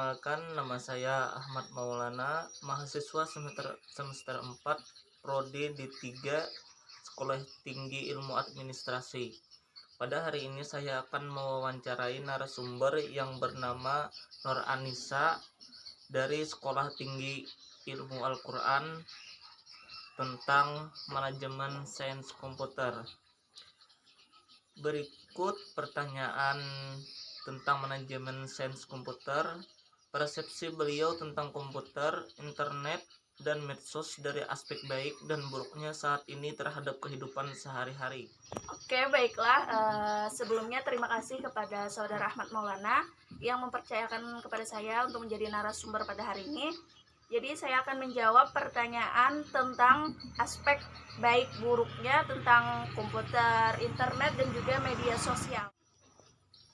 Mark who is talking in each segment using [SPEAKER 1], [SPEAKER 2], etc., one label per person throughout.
[SPEAKER 1] Perkenalkan, nama saya Ahmad Maulana, mahasiswa semester 4, prodi D3, Sekolah Tinggi Ilmu Administrasi. Pada hari ini saya akan mewawancarai narasumber yang bernama Nur Anissa dari Sekolah Tinggi Ilmu Al-Quran tentang manajemen sains komputer. Berikut pertanyaan tentang manajemen sains komputer, persepsi beliau tentang komputer, internet, dan medsos dari aspek baik dan buruknya saat ini terhadap kehidupan sehari-hari.
[SPEAKER 2] Oke, baiklah. Sebelumnya terima kasih kepada Saudara Ahmad Maulana yang mempercayakan kepada saya untuk menjadi narasumber pada hari ini. Jadi saya akan menjawab pertanyaan tentang aspek baik buruknya tentang komputer, internet, dan juga media sosial.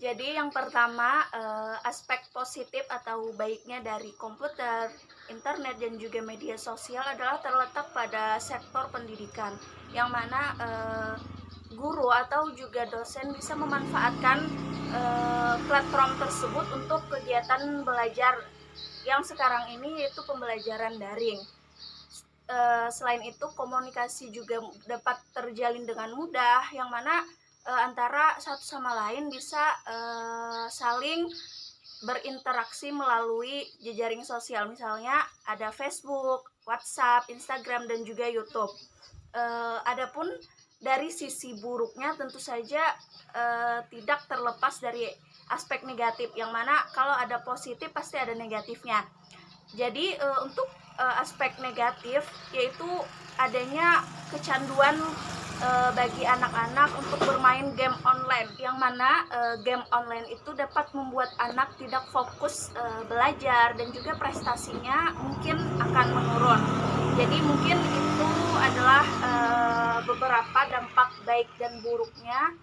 [SPEAKER 2] Jadi yang pertama, aspek positif atau baiknya dari komputer, internet, dan juga media sosial adalah terletak pada sektor pendidikan, yang mana guru atau juga dosen bisa memanfaatkan platform tersebut untuk kegiatan belajar yang sekarang ini yaitu pembelajaran daring. Selain itu, komunikasi juga dapat terjalin dengan mudah, yang mana antara satu sama lain bisa saling berinteraksi melalui jejaring sosial. Misalnya ada Facebook, WhatsApp, Instagram, dan juga YouTube. Adapun dari sisi buruknya tentu saja tidak terlepas dari aspek negatif, yang mana kalau ada positif pasti ada negatifnya. Jadi untuk aspek negatif yaitu adanya kecanduan bagi anak-anak untuk bermain game online, yang mana game online itu dapat membuat anak tidak fokus belajar dan juga prestasinya mungkin akan menurun. Jadi mungkin itu adalah beberapa dampak baik dan buruknya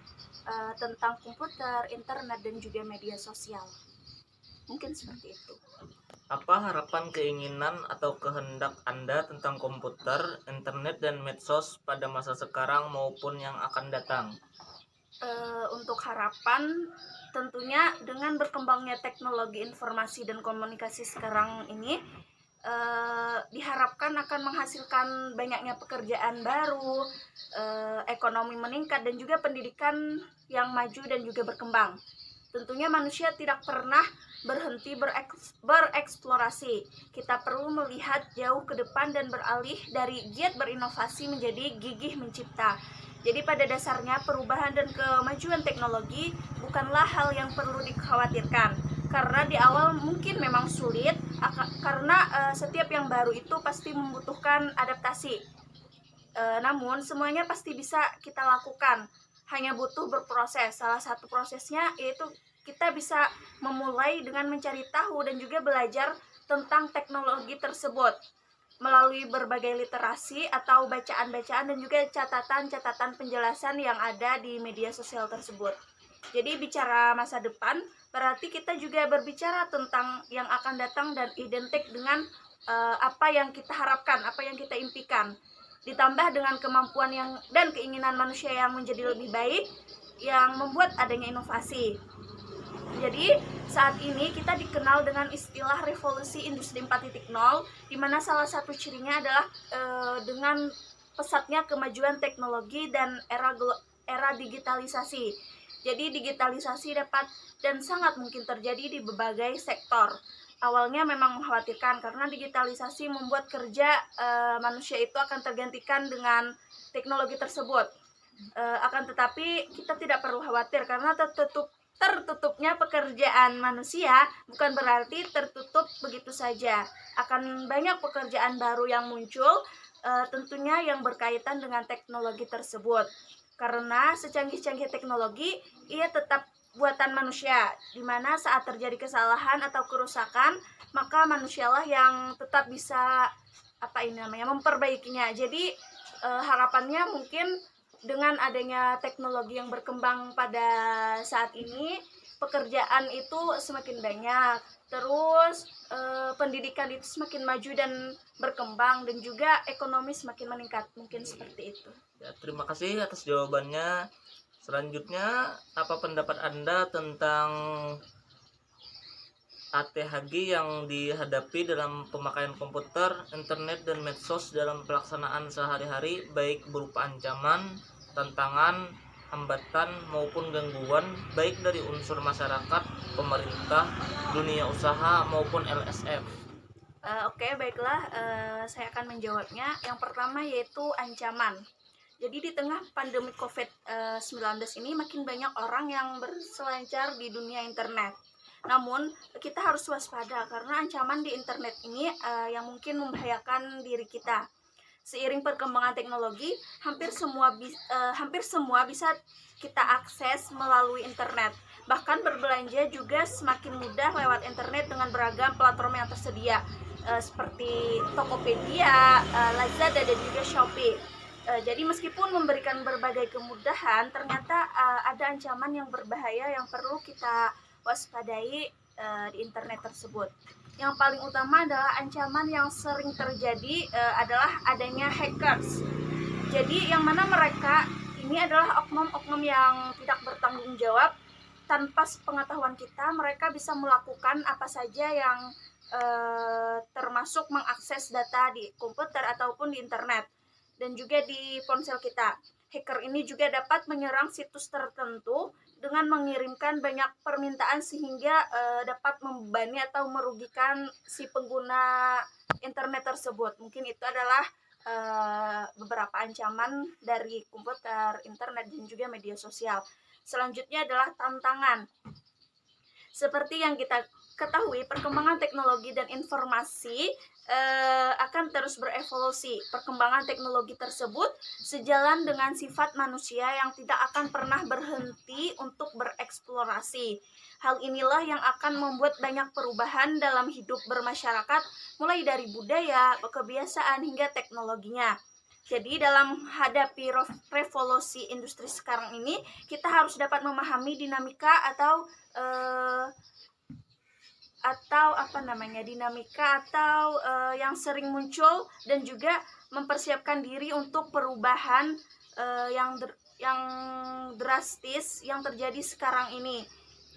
[SPEAKER 2] tentang komputer, internet, dan juga media sosial. Mungkin seperti itu.
[SPEAKER 1] Apa harapan, keinginan, atau kehendak Anda tentang komputer, internet, dan medsos pada masa sekarang maupun yang akan datang?
[SPEAKER 2] Untuk harapan, tentunya dengan berkembangnya teknologi informasi dan komunikasi sekarang ini, diharapkan akan menghasilkan banyaknya pekerjaan baru, ekonomi meningkat, dan juga pendidikan yang maju dan juga berkembang. Tentunya manusia tidak pernah berhenti bereksplorasi. Kita perlu melihat jauh ke depan dan beralih dari giat berinovasi menjadi gigih mencipta. Jadi pada dasarnya perubahan dan kemajuan teknologi bukanlah hal yang perlu dikhawatirkan, karena di awal mungkin memang sulit, karena setiap yang baru itu pasti membutuhkan adaptasi. Namun semuanya pasti bisa kita lakukan, hanya butuh berproses. Salah satu prosesnya yaitu kita bisa memulai dengan mencari tahu dan juga belajar tentang teknologi tersebut melalui berbagai literasi atau bacaan-bacaan dan juga catatan-catatan penjelasan yang ada di media sosial tersebut. Jadi bicara masa depan berarti kita juga berbicara tentang yang akan datang dan identik dengan apa yang kita harapkan, apa yang kita impikan, ditambah dengan kemampuan dan keinginan manusia yang menjadi lebih baik, yang membuat adanya inovasi. Jadi saat ini kita dikenal dengan istilah revolusi industri 4.0, di mana salah satu cirinya adalah dengan pesatnya kemajuan teknologi dan era digitalisasi. Jadi digitalisasi dapat dan sangat mungkin terjadi di berbagai sektor. Awalnya memang mengkhawatirkan karena digitalisasi membuat kerja manusia itu akan tergantikan dengan teknologi tersebut. Akan tetapi kita tidak perlu khawatir, karena tertutupnya pekerjaan manusia bukan berarti tertutup begitu saja. Akan banyak pekerjaan baru yang muncul, tentunya yang berkaitan dengan teknologi tersebut. Karena secanggih-canggih teknologi, ia tetap buatan manusia, di mana saat terjadi kesalahan atau kerusakan, maka manusialah yang tetap bisa memperbaikinya. Jadi harapannya mungkin dengan adanya teknologi yang berkembang pada saat ini, pekerjaan itu semakin banyak, terus pendidikan itu semakin maju dan berkembang, dan juga ekonomi semakin meningkat. Mungkin seperti itu.
[SPEAKER 1] Ya, terima kasih atas jawabannya. Selanjutnya, apa pendapat Anda tentang ATHG yang dihadapi dalam pemakaian komputer, internet, dan medsos dalam pelaksanaan sehari-hari, baik berupa ancaman, tantangan, hambatan, maupun gangguan, baik dari unsur masyarakat, pemerintah, dunia usaha, maupun LSM.
[SPEAKER 2] Oke, baiklah, saya akan menjawabnya. Yang pertama yaitu ancaman. Jadi di tengah pandemi COVID-19 ini makin banyak orang yang berselancar di dunia internet. Namun kita harus waspada karena ancaman di internet ini yang mungkin membahayakan diri kita. Seiring perkembangan teknologi, hampir semua bisa kita akses melalui internet. Bahkan berbelanja juga semakin mudah lewat internet dengan beragam platform yang tersedia, seperti Tokopedia, Lazada, dan juga Shopee. Jadi meskipun memberikan berbagai kemudahan, ternyata ada ancaman yang berbahaya yang perlu kita waspadai di internet tersebut. Yang paling utama adalah ancaman yang sering terjadi adalah adanya hackers. Jadi yang mana mereka ini adalah oknum-oknum yang tidak bertanggung jawab. Tanpa pengetahuan kita, mereka bisa melakukan apa saja yang termasuk mengakses data di komputer ataupun di internet dan juga di ponsel kita. Hacker ini juga dapat menyerang situs tertentu dengan mengirimkan banyak permintaan sehingga dapat membebani atau merugikan si pengguna internet tersebut. Mungkin itu adalah beberapa ancaman dari komputer, internet, dan juga media sosial. Selanjutnya adalah tantangan. Seperti yang kita ketahui, perkembangan teknologi dan informasi akan terus berevolusi. Perkembangan teknologi tersebut sejalan dengan sifat manusia yang tidak akan pernah berhenti untuk bereksplorasi. Hal inilah yang akan membuat banyak perubahan dalam hidup bermasyarakat, mulai dari budaya, kebiasaan, hingga teknologinya. Jadi dalam menghadapi revolusi industri sekarang ini, kita harus dapat memahami dinamika atau yang sering muncul dan juga mempersiapkan diri untuk perubahan yang drastis yang terjadi sekarang ini,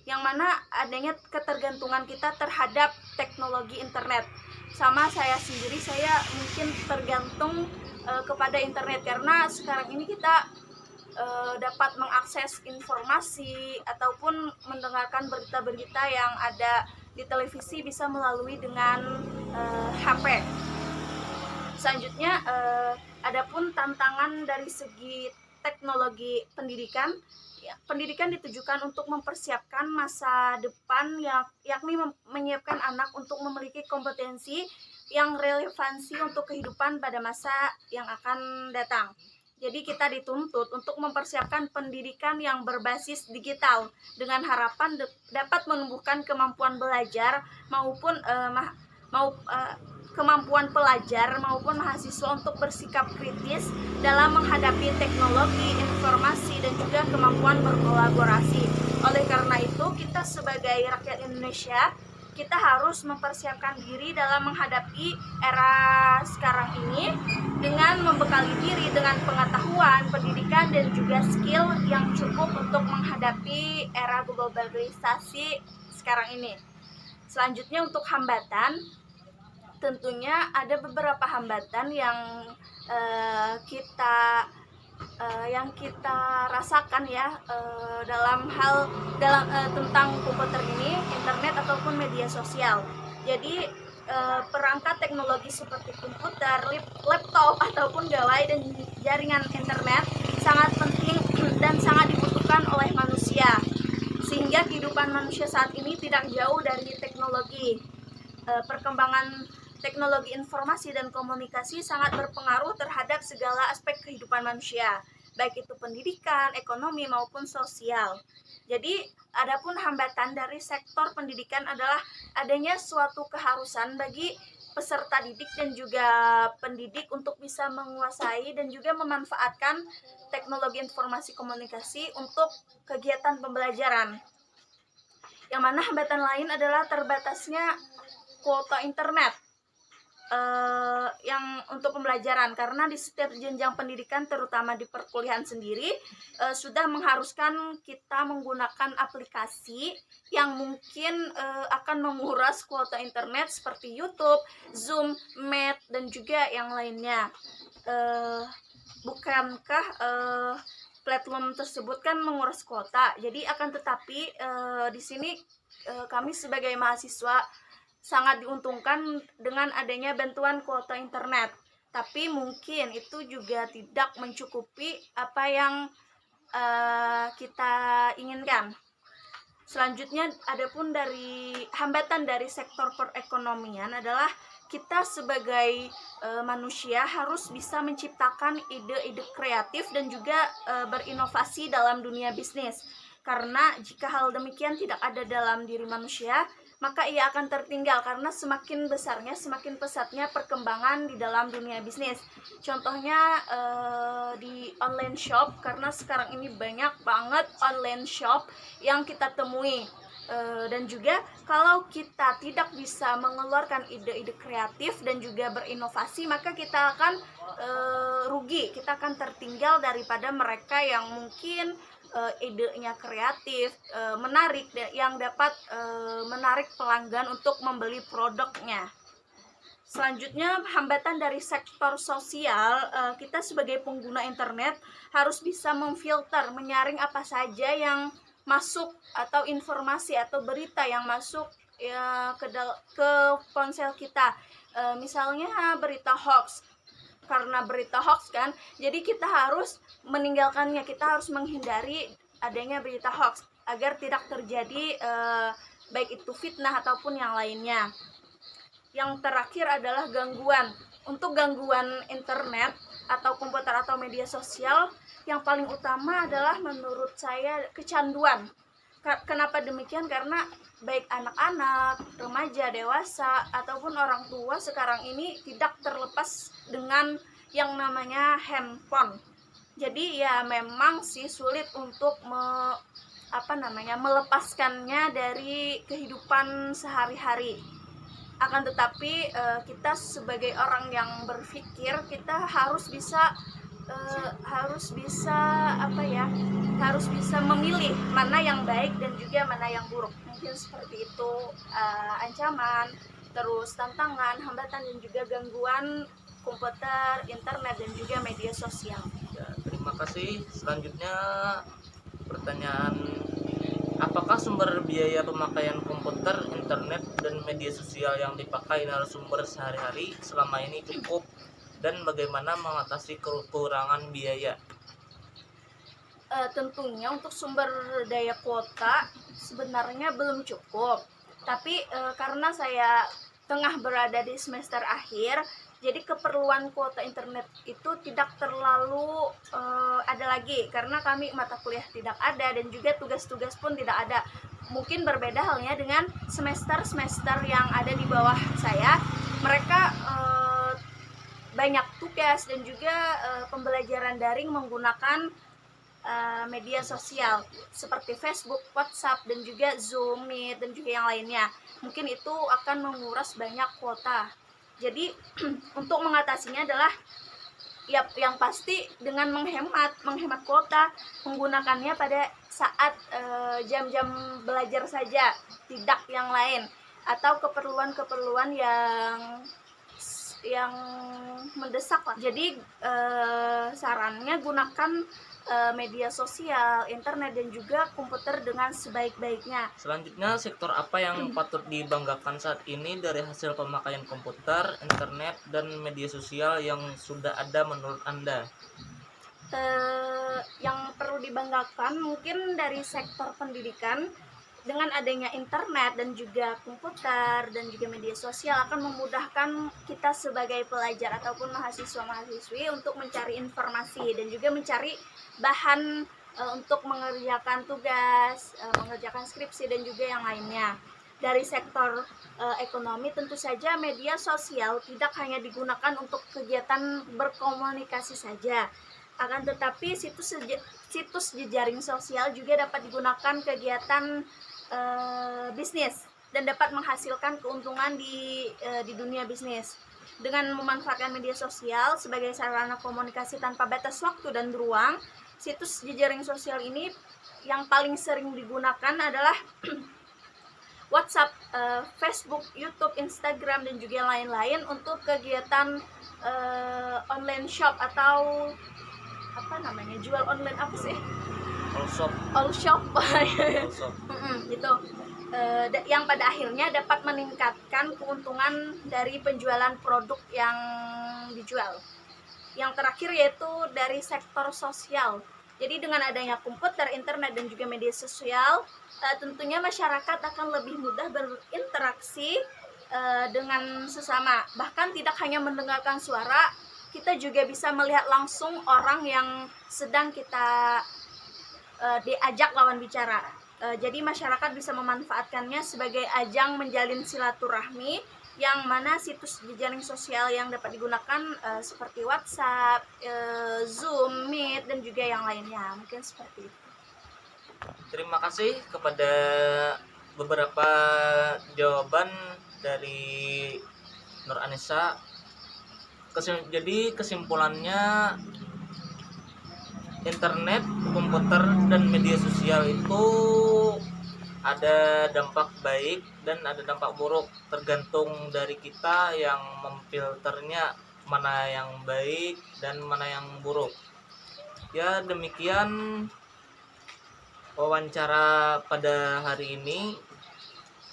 [SPEAKER 2] yang mana adanya ketergantungan kita terhadap teknologi internet. Sama saya sendiri, saya mungkin tergantung kepada internet karena sekarang ini kita dapat mengakses informasi ataupun mendengarkan berita-berita yang ada di televisi bisa melalui dengan HP. Selanjutnya, adapun tantangan dari segi teknologi pendidikan. Pendidikan ditujukan untuk mempersiapkan masa depan, yakni menyiapkan anak untuk memiliki kompetensi yang relevansi untuk kehidupan pada masa yang akan datang. Jadi kita dituntut untuk mempersiapkan pendidikan yang berbasis digital dengan harapan dapat menumbuhkan kemampuan belajar kemampuan pelajar maupun mahasiswa untuk bersikap kritis dalam menghadapi teknologi, informasi, dan juga kemampuan berkolaborasi. Oleh karena itu, kita sebagai rakyat Indonesia, kita harus mempersiapkan diri dalam menghadapi era sekarang ini dengan membekali diri dengan pengetahuan, pendidikan, dan juga skill yang cukup untuk menghadapi era globalisasi sekarang ini. Selanjutnya untuk hambatan, tentunya ada beberapa hambatan yang kita rasakan ya tentang komputer ini, internet ataupun media sosial. Jadi perangkat teknologi seperti komputer, laptop ataupun gawai dan jaringan internet sangat penting dan sangat dibutuhkan oleh manusia, sehingga kehidupan manusia saat ini tidak jauh dari teknologi. Perkembangan teknologi informasi dan komunikasi sangat berpengaruh terhadap segala aspek kehidupan manusia, baik itu pendidikan, ekonomi, maupun sosial. Jadi, adapun hambatan dari sektor pendidikan adalah adanya suatu keharusan bagi peserta didik dan juga pendidik untuk bisa menguasai dan juga memanfaatkan teknologi informasi komunikasi untuk kegiatan pembelajaran. Yang mana hambatan lain adalah terbatasnya kuota internet. yang untuk pembelajaran, karena di setiap jenjang pendidikan terutama di perkuliahan sendiri sudah mengharuskan kita menggunakan aplikasi yang mungkin akan menguras kuota internet seperti YouTube, Zoom, Meet, dan juga yang lainnya. Bukankah platform tersebut kan menguras kuota? Jadi akan tetapi di sini kami sebagai mahasiswa sangat diuntungkan dengan adanya bantuan kuota internet. Tapi mungkin itu juga tidak mencukupi apa yang kita inginkan. Selanjutnya, adapun dari hambatan dari sektor perekonomian adalah kita sebagai manusia harus bisa menciptakan ide-ide kreatif dan juga berinovasi dalam dunia bisnis. Karena jika hal demikian tidak ada dalam diri manusia, maka ia akan tertinggal karena semakin besarnya, semakin pesatnya perkembangan di dalam dunia bisnis. Contohnya di online shop, karena sekarang ini banyak banget online shop yang kita temui. Dan juga kalau kita tidak bisa mengeluarkan ide-ide kreatif dan juga berinovasi, maka kita akan rugi, kita akan tertinggal daripada mereka yang mungkin idenya kreatif, menarik, yang dapat menarik pelanggan untuk membeli produknya. Selanjutnya, hambatan dari sektor sosial, kita sebagai pengguna internet harus bisa memfilter, menyaring apa saja yang masuk atau informasi atau berita yang masuk ya ke ponsel kita. Misalnya berita hoax. Karena berita hoax kan, jadi kita harus meninggalkannya, kita harus menghindari adanya berita hoax agar tidak terjadi baik itu fitnah ataupun yang lainnya. Yang terakhir adalah gangguan. Untuk gangguan internet atau komputer atau media sosial, yang paling utama adalah menurut saya kecanduan. Kenapa demikian? Karena baik anak-anak, remaja, dewasa, ataupun orang tua sekarang ini tidak terlepas dengan yang namanya handphone. Jadi ya memang sih sulit untuk melepaskannya dari kehidupan sehari-hari. Akan tetapi kita sebagai orang yang berpikir, kita harus bisa memilih mana yang baik dan juga mana yang buruk. Mungkin seperti itu ancaman, terus tantangan, hambatan dan juga gangguan komputer, internet dan juga media sosial.
[SPEAKER 1] Ya, terima kasih. Selanjutnya pertanyaan, apakah sumber biaya pemakaian komputer, internet dan media sosial yang dipakai narasumber sehari-hari selama ini cukup, dan bagaimana mengatasi kekurangan biaya?
[SPEAKER 2] Tentunya untuk sumber daya kuota sebenarnya belum cukup, tapi karena saya tengah berada di semester akhir, jadi keperluan kuota internet itu tidak terlalu ada lagi, karena kami mata kuliah tidak ada dan juga tugas-tugas pun tidak ada. Mungkin berbeda halnya dengan semester-semester yang ada di bawah saya, mereka banyak tugas dan juga pembelajaran daring menggunakan media sosial seperti Facebook, WhatsApp, dan juga Zoom, Meet, dan juga yang lainnya. Mungkin itu akan menguras banyak kuota. Jadi untuk mengatasinya adalah yang pasti dengan menghemat kuota, menggunakannya pada saat jam-jam belajar saja, tidak yang lain, atau keperluan-keperluan yang mendesak lah. Jadi sarannya gunakan media sosial, internet dan juga komputer dengan sebaik-baiknya.
[SPEAKER 1] Selanjutnya, sektor apa yang patut dibanggakan saat ini dari hasil pemakaian komputer, internet dan media sosial yang sudah ada menurut Anda?
[SPEAKER 2] Yang perlu dibanggakan mungkin dari sektor pendidikan. Dengan adanya internet dan juga komputer dan juga media sosial akan memudahkan kita sebagai pelajar ataupun mahasiswa-mahasiswi untuk mencari informasi dan juga mencari bahan untuk mengerjakan tugas, mengerjakan skripsi dan juga yang lainnya. Dari sektor ekonomi, tentu saja media sosial tidak hanya digunakan untuk kegiatan berkomunikasi saja, akan tetapi situs jejaring sosial juga dapat digunakan kegiatan bisnis dan dapat menghasilkan keuntungan di dunia bisnis. Dengan memanfaatkan media sosial sebagai sarana komunikasi tanpa batas waktu dan ruang, situs jejaring sosial ini yang paling sering digunakan adalah WhatsApp, Facebook, YouTube, Instagram, dan juga lain-lain untuk kegiatan online shop atau apa namanya, jual online apa sih? All shop. Gitu. Yang pada akhirnya dapat meningkatkan keuntungan dari penjualan produk yang dijual. Yang terakhir yaitu dari sektor sosial. Jadi dengan adanya komputer, internet, dan juga media sosial, tentunya masyarakat akan lebih mudah berinteraksi dengan sesama. Bahkan tidak hanya mendengarkan suara, kita juga bisa melihat langsung orang yang sedang kita diajak lawan bicara. Jadi masyarakat bisa memanfaatkannya sebagai ajang menjalin silaturahmi, yang mana situs jejaring sosial yang dapat digunakan seperti WhatsApp, Zoom, Meet, dan juga yang lainnya. Mungkin seperti itu.
[SPEAKER 1] Terima kasih kepada beberapa jawaban dari Nur Anissa. Jadi kesimpulannya, internet, komputer, dan media sosial itu ada dampak baik dan ada dampak buruk, tergantung dari kita yang memfilternya mana yang baik dan mana yang buruk. Ya, demikian wawancara pada hari ini.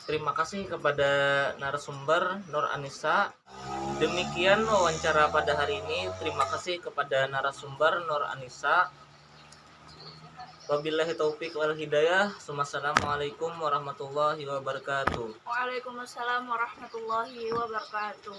[SPEAKER 1] Terima kasih kepada narasumber Nur Anissa. Demikian wawancara pada hari ini. Terima kasih kepada narasumber Nur Anissa. Wabillahi taufik wal hidayah. Assalamualaikum warahmatullahi wabarakatuh.
[SPEAKER 2] Waalaikumsalam warahmatullahi wabarakatuh.